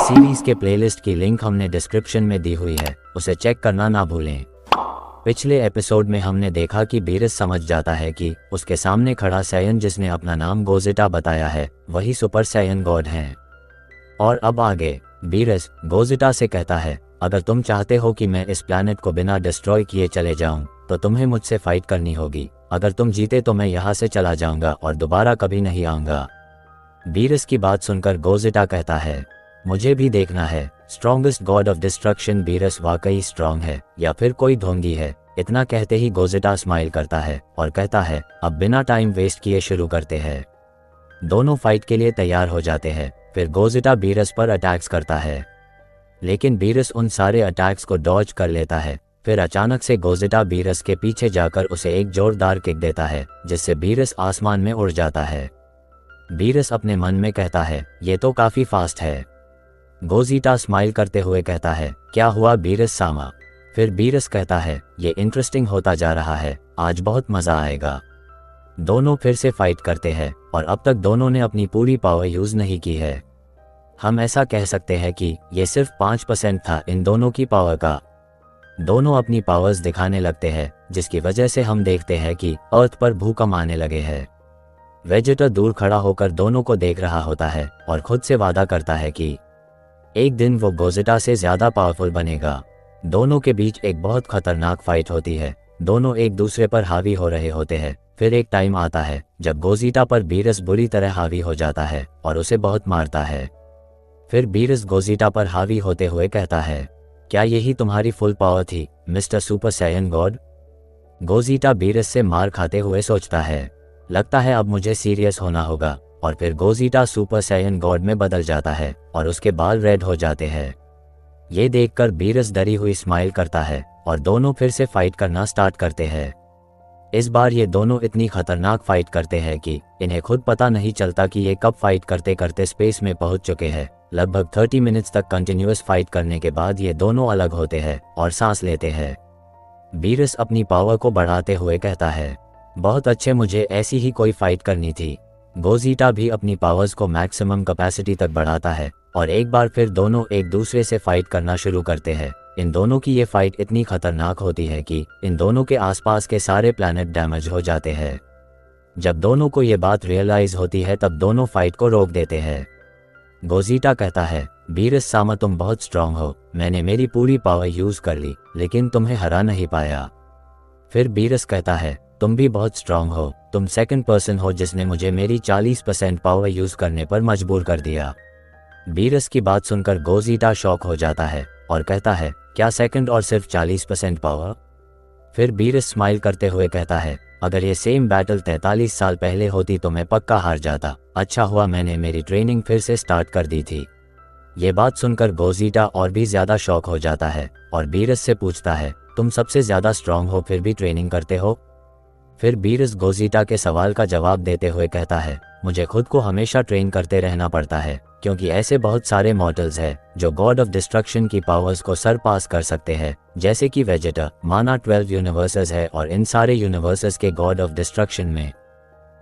Series के playlist की link हमने डिस्क्रिप्शन में दी हुई है, उसे चेक करना ना भूलें। पिछले एपिसोड में हमने देखा कि बीरस समझ जाता है कि उसके सामने खड़ा सायन जिसने अपना नाम गोज़ेटा बताया है वही सुपर सायन गॉड हैं। और अब आगे बीरस गोज़ेटा से कहता है, अगर तुम चाहते हो कि मैं इस प्लैनेट को बिना डिस्ट्रॉय किए चले जाऊं तो तुम्हें मुझसे फाइट करनी होगी। अगर तुम जीते तो मैं यहाँ से चला जाऊंगा और दोबारा कभी नहीं आऊंगा। बीरस की बात सुनकर गोज़ेटा कहता है, मुझे भी देखना है strongest God of destruction Beerus वाकई स्ट्रॉन्ग है या फिर कोई ढोंगी है। इतना कहते ही गोज़ेटा स्माइल करता है और कहता है, अब बिना टाइम वेस्ट किए शुरू करते हैं। दोनों फाइट के लिए तैयार हो जाते हैं। फिर गोज़ेटा बीरस पर अटैक्स करता है, लेकिन बीरस उन सारे अटैक्स को डॉज कर लेता है। फिर अचानक से गोज़ेटा बीरस के पीछे जाकर उसे एक जोरदार किक देता है, जिससे बीरस आसमान में उड़ जाता है। बीरस अपने मन में कहता है, ये तो काफी फास्ट है। गोज़ेटा स्माइल करते हुए कहता है, क्या हुआ बीरस सामा? फिर बीरस कहता है, ये इंटरेस्टिंग होता जा रहा है, आज बहुत मजा आएगा। दोनों फिर से फाइट करते हैं और अब तक दोनों ने अपनी पूरी पावर यूज नहीं की है। हम ऐसा कह सकते हैं कि ये सिर्फ 5% था इन दोनों की पावर का। दोनों अपनी पावर्स दिखाने लगते हैं, जिसकी वजह से हम देखते हैं कि अर्थ पर भूकंप आने लगे हैं। वेजेटा दूर खड़ा होकर दोनों को देख रहा होता है और खुद से वादा करता है कि एक दिन वो गोज़ेटा से ज्यादा पावरफुल बनेगा। दोनों के बीच एक बहुत खतरनाक फाइट होती है। दोनों एक दूसरे पर हावी हो रहे होते हैं। फिर एक टाइम आता है जब गोज़ेटा पर बीरस बुरी तरह हावी हो जाता है और उसे बहुत मारता है। फिर बीरस गोज़ेटा पर हावी होते हुए कहता है, क्या यही तुम्हारी फुल पावर थी mister super Saiyan god? Gogeta Beerus से मार खाते हुए सोचता है, लगता है अब मुझे सीरियस होना होगा। और फिर गोज़ेटा सुपर सायन गॉड में बदल जाता है और उसके बाल रेड हो जाते हैं। ये देखकर बीरस डरी हुई स्माइल करता है और दोनों फिर से फाइट करना स्टार्ट करते हैं। इस बार ये दोनों इतनी खतरनाक फाइट करते हैं कि इन्हें खुद पता नहीं चलता कि ये कब फाइट करते करते स्पेस में पहुंच चुके हैं। लगभग 30 मिनट्स तक कंटिन्यूअस फाइट करने के बाद ये दोनों अलग होते हैं और सांस लेते हैं। बीरस अपनी पावर को बढ़ाते हुए कहता है, बहुत अच्छे, मुझे ऐसी ही कोई फाइट करनी थी। गोज़ेटा भी अपनी पावर्स को मैक्सिमम कैपेसिटी तक बढ़ाता है और एक बार फिर दोनों एक दूसरे से फाइट करना शुरू करते हैं। इन दोनों की ये फाइट इतनी खतरनाक होती है कि इन दोनों के आसपास के सारे प्लैनेट डैमेज हो जाते हैं। जब दोनों को ये बात रियलाइज होती है तब दोनों फाइट को रोक देते हैं। गोज़ेटा कहता है, बीरस सामा तुम बहुत स्ट्रांग हो, मैंने मेरी पूरी पावर यूज कर ली लेकिन तुम्हें हरा नहीं पाया। फिर बीरस कहता है, तुम भी बहुत स्ट्रांग हो, तुम सेकंड पर्सन हो जिसने मुझे मेरी 40% पावर यूज करने पर मजबूर कर दिया। बीरस की बात सुनकर गोज़ेटा शॉक हो जाता है और कहता है, क्या सेकंड और सिर्फ 40% पावर? फिर बीरस स्माइल करते हुए कहता है, अगर ये सेम बैटल 43 साल पहले होती तो मैं पक्का हार जाता। अच्छा हुआ मैंने मेरी ट्रेनिंग फिर से स्टार्ट कर दी थी। ये बात सुनकर गोज़ेटा और भी ज्यादा शॉक हो जाता है और बीरस से पूछता है, तुम सबसे ज्यादा स्ट्रांग हो फिर भी ट्रेनिंग करते हो? फिर बीरस गोज़ेटा के सवाल का जवाब देते हुए कहता है, मुझे खुद को हमेशा ट्रेन करते रहना पड़ता है क्योंकि ऐसे बहुत सारे मॉर्टल्स हैं जो गॉड ऑफ डिस्ट्रक्शन की पावर्स को सरपास कर सकते हैं, जैसे कि वेजेटा। माना 12 यूनिवर्सेस है और इन सारे यूनिवर्सेस के गॉड ऑफ डिस्ट्रक्शन में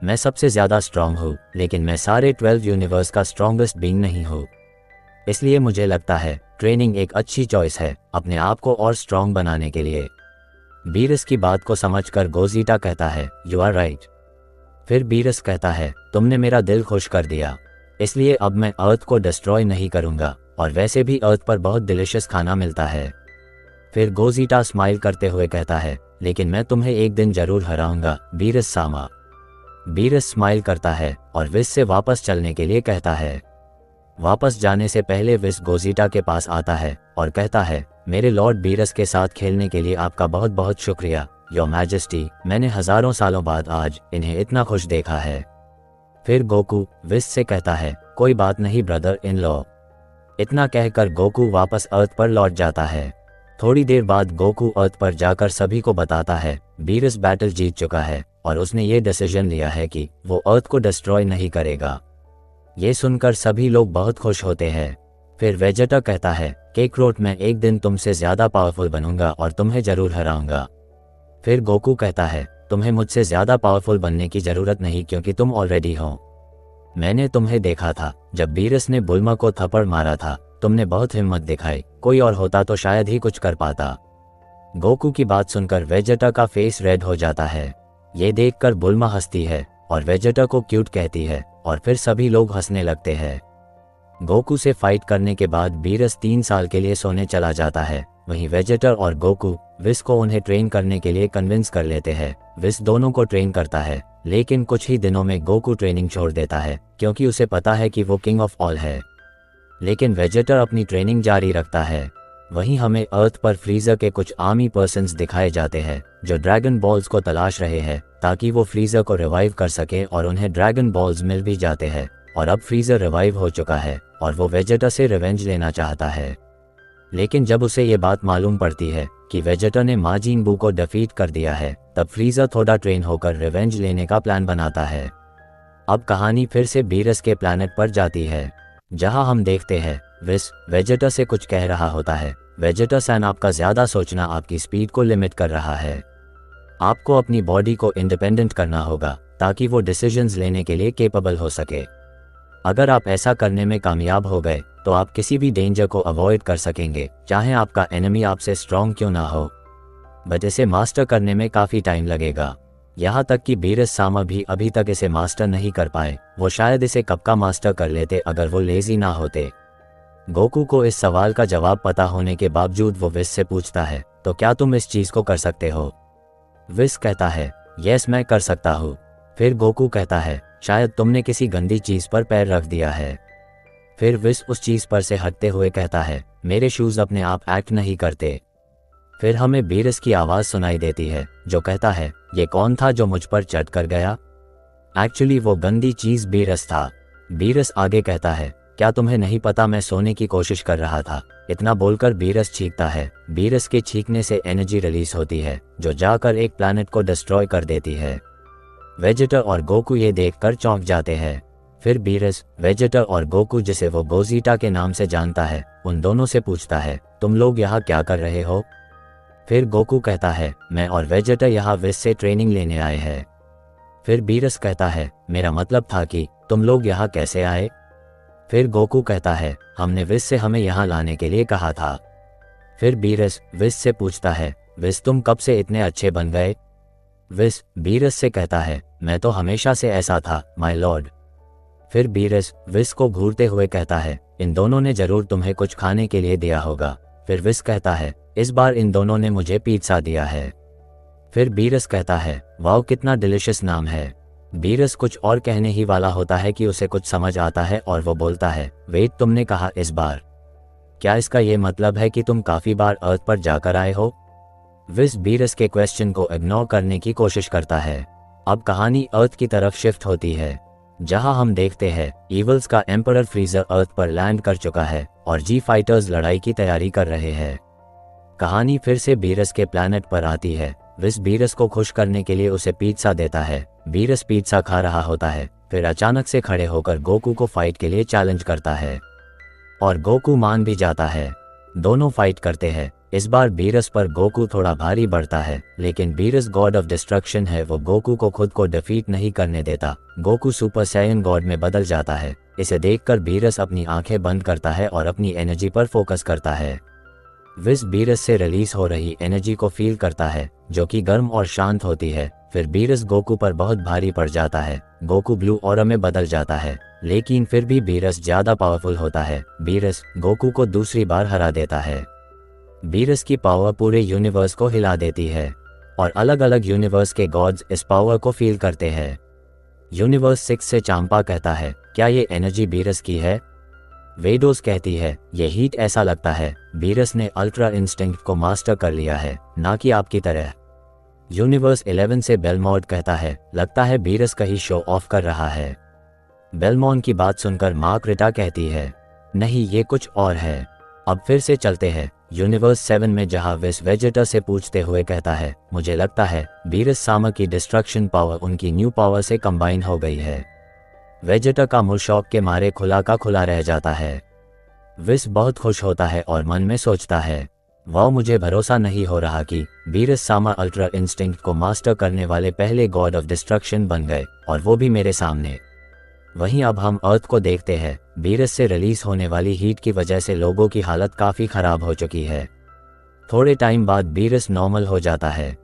मैं सबसे ज्यादा स्ट्रांग हूँ, लेकिन मैं सारे 12 यूनिवर्स का स्ट्रॉन्गेस्ट बीइंग नहीं हूँ। इसलिए मुझे लगता है ट्रेनिंग एक अच्छी चॉइस है अपने आप को और स्ट्रांग बनाने के लिए। बीरस की बात को समझकर गोज़ेटा कहता है, यू आर राइट। फिर बीरस कहता है, तुमने मेरा दिल खुश कर दिया, इसलिए अब मैं अर्थ को डिस्ट्रॉय नहीं करूंगा और वैसे भी अर्थ पर बहुत डिलिशियस खाना मिलता है। फिर गोज़ेटा स्माइल करते हुए कहता है, लेकिन मैं तुम्हें एक दिन जरूर हराऊंगा बीरस सामा। बीरस स्माइल करता है और विस से वापस चलने के लिए कहता है। वापस जाने से पहले विस गोज़ेटा के पास आता है और कहता है, मेरे लॉर्ड बीरस के साथ खेलने के लिए आपका बहुत बहुत शुक्रिया योर मैजेस्टी। मैंने हजारों सालों बाद आज इन्हें इतना खुश देखा है। फिर गोकू विस से कहता है, कोई बात नहीं ब्रदर इन लॉ। इतना कहकर गोकू वापस अर्थ पर लौट जाता है। थोड़ी देर बाद गोकू अर्थ पर जाकर सभी को बताता है बीरस बैटल जीत चुका है और उसने ये डिसीजन लिया है कि वो अर्थ को डिस्ट्रॉय नहीं करेगा। ये सुनकर सभी लोग बहुत खुश होते हैं। फिर वेजेटा कहता है, केकरोट मैं एक दिन तुमसे ज्यादा पावरफुल बनूंगा और तुम्हें जरूर हराऊंगा। फिर गोकू कहता है, तुम्हें मुझसे ज्यादा पावरफुल बनने की जरूरत नहीं क्योंकि तुम ऑलरेडी हो। मैंने तुम्हें देखा था जब बीरस ने बुल्मा को थप्पड़ मारा था, तुमने बहुत हिम्मत दिखाई, कोई और होता तो शायद ही कुछ कर पाता। गोकू की बात सुनकर वेजेटा का फेस रेड हो जाता है। ये देखकर बुल्मा हंसती है और वेजेटा को क्यूट कहती है और फिर सभी लोग हंसने लगते हैं। गोकू से फाइट करने के बाद बीरस 3 साल के लिए सोने चला जाता है। वहीं वेजेटा और गोकू विस को उन्हें ट्रेन करने के लिए कन्विंस कर लेते हैं। विस दोनों को ट्रेन करता है, लेकिन कुछ ही दिनों में गोकू ट्रेनिंग छोड़ देता है क्योंकि उसे पता है कि वो किंग ऑफ ऑल है। लेकिन वेजेटा अपनी ट्रेनिंग जारी रखता है। वहीं हमें अर्थ पर फ्रीजर के कुछ आर्मी पर्सन्स दिखाए जाते हैं जो ड्रैगन बॉल्स को तलाश रहे हैं ताकि वो फ्रीजर को रिवाइव कर सके, और उन्हें ड्रैगन बॉल्स मिल भी जाते हैं। और अब फ्रीजर रिवाइव हो चुका है और वो वेजेटा से रिवेंज लेना चाहता है। लेकिन जब उसे ये बात मालूम पड़ती है कि वेजेटा ने माजिन बू को डिफीट कर दिया है, तब फ्रीजर थोड़ा ट्रेन होकर रिवेंज लेने का प्लान बनाता है। अब कहानी फिर से बीरस के प्लैनेट पर जाती है, जहां हम देखते हैं विस वेजेटा से कुछ कह रहा होता है। वेजेटा सैन, आपका ज्यादा सोचना आपकी स्पीड को लिमिट कर रहा है। आपको अपनी बॉडी को इंडिपेंडेंट करना होगा ताकि वो डिसीजंस लेने के लिए केपेबल हो सके। अगर आप ऐसा करने में कामयाब हो गए तो आप किसी भी डेंजर को अवॉइड कर सकेंगे, चाहे आपका एनिमी आपसे स्ट्रॉन्ग क्यों ना हो। बट इसे मास्टर करने में काफ़ी टाइम लगेगा। यहाँ तक कि बीरस सामा भी अभी तक इसे मास्टर नहीं कर पाए। वो शायद इसे कब का मास्टर कर लेते अगर वो लेजी ना होते। गोकू को इस सवाल का जवाब पता होने के बावजूद वो विस से पूछता है, तो क्या तुम इस चीज़ को कर सकते हो? विस कहता है, यस मैं कर सकता हूँ। फिर गोकू कहता है, शायद तुमने किसी गंदी चीज़ पर पैर रख दिया है। फिर विस उस चीज़ पर से हटते हुए कहता है, मेरे शूज़ अपने आप एक्ट नहीं करते। फिर हमें बीरस की आवाज़ सुनाई देती है जो कहता है, ये कौन था जो मुझ पर चढ़ कर गया? एक्चुअली वो गंदी चीज़ बीरस था। बीरस आगे कहता है, क्या तुम्हें नहीं पता मैं सोने की कोशिश कर रहा था? इतना बोलकर बीरस चीखता है। बीरस के चीखने से एनर्जी रिलीज होती है जो जाकर एक प्लैनेट को डिस्ट्रॉय कर देती है। वेजेटा और गोकू ये देखकर चौंक जाते हैं। फिर बीरस वेजेटा और गोकू, जिसे वो गोजीटा के नाम से जानता है, उन दोनों से पूछता है, तुम लोग यहाँ क्या कर रहे हो? फिर गोकू कहता है, मैं और वेजेटा यहाँ विस से ट्रेनिंग लेने आए हैं। फिर बीरस कहता है, मेरा मतलब था कि तुम लोग यहाँ कैसे आए? फिर गोकू कहता है, हमने विस से हमें यहाँ लाने के लिए कहा था। फिर बीरस विस से पूछता है, विस तुम कब से इतने अच्छे बन गए? विस बीरस से कहता है, मैं तो हमेशा से ऐसा था माय लॉर्ड। फिर बीरस विस को घूरते हुए कहता है, इन दोनों ने जरूर तुम्हें कुछ खाने के लिए दिया होगा। फिर विस कहता है, इस बार इन दोनों ने मुझे पिज़्ज़ा दिया है। फिर बीरस कहता है, वाओ कितना डिलिशियस नाम है। बीरस कुछ और कहने ही वाला होता है कि उसे कुछ समझ आता है और वो बोलता है, वेट तुमने कहा इस बार? क्या इसका ये मतलब है कि तुम काफ़ी बार अर्थ पर जाकर आए हो? विस बीरस के क्वेश्चन को इग्नोर करने की कोशिश करता है। अब कहानी अर्थ की तरफ शिफ्ट होती है, जहां हम देखते हैं ईवल्स का एम्परर फ्रीजर अर्थ पर लैंड कर चुका है और जी फाइटर्स लड़ाई की तैयारी कर रहे हैं। कहानी फिर से बीरस के प्लैनेट पर आती है। विस बीरस को खुश करने के लिए उसे पिज़्ज़ा देता है। बीरस पिज़्ज़ा खा रहा होता है, फिर अचानक से खड़े होकर गोकू को फाइट के लिए चैलेंज करता है और गोकू मान भी जाता है। दोनों फाइट करते हैं। इस बार बीरस पर गोकू थोड़ा भारी बढ़ता है, लेकिन बीरस गॉड ऑफ डिस्ट्रक्शन है, वो गोकू को खुद को डिफीट नहीं करने देता। गोकू सुपर सैयन गॉड में बदल जाता है। इसे देखकर बीरस अपनी आंखें बंद करता है और अपनी एनर्जी पर फोकस करता है। विस बीरस से रिलीज हो रही एनर्जी को फील करता है जो कि गर्म और शांत होती है। फिर बीरस गोकू पर बहुत भारी पड़ जाता है। गोकू ब्लू ऑरा में बदल जाता है, लेकिन फिर भी बीरस ज्यादा पावरफुल होता है। बीरस गोकू को दूसरी बार हरा देता है। बीरस की पावर पूरे यूनिवर्स को हिला देती है और अलग अलग यूनिवर्स के गॉड्स इस पावर को फील करते हैं। यूनिवर्स 6 से चांपा कहता है, क्या ये एनर्जी बीरस की है? वेडोस कहती है, ये हीट ऐसा लगता है बीरस ने अल्ट्रा इंस्टिंक्ट को मास्टर कर लिया है, ना कि आपकी तरह। यूनिवर्स 11 से बेलमॉन्ट कहता है, लगता है बीरस कहीं शो ऑफ कर रहा है। बेलमॉन्ट की बात सुनकर मार्क रिटा कहती है, नहीं ये कुछ और है। अब फिर से चलते हैं यूनिवर्स 7 में, जहां विस वेजेटा से पूछते हुए कहता है, मुझे लगता है बीरस सामा की डिस्ट्रक्शन पावर उनकी न्यू पावर से कंबाइन हो गई है। वेजेटा का मुंह शौक के मारे खुला का खुला रह जाता है। विस बहुत खुश होता है और मन में सोचता है, वाह मुझे भरोसा नहीं हो रहा कि बीरस सामा अल्ट्रा इंस्टिंक्ट को मास्टर करने वाले पहले गॉड ऑफ डिस्ट्रक्शन बन गए, और वो भी मेरे सामने। वहीं अब हम अर्थ को देखते हैं। बीरस से रिलीज होने वाली हीट की वजह से लोगों की हालत काफ़ी ख़राब हो चुकी है। थोड़े टाइम बाद बीरस नॉर्मल हो जाता है।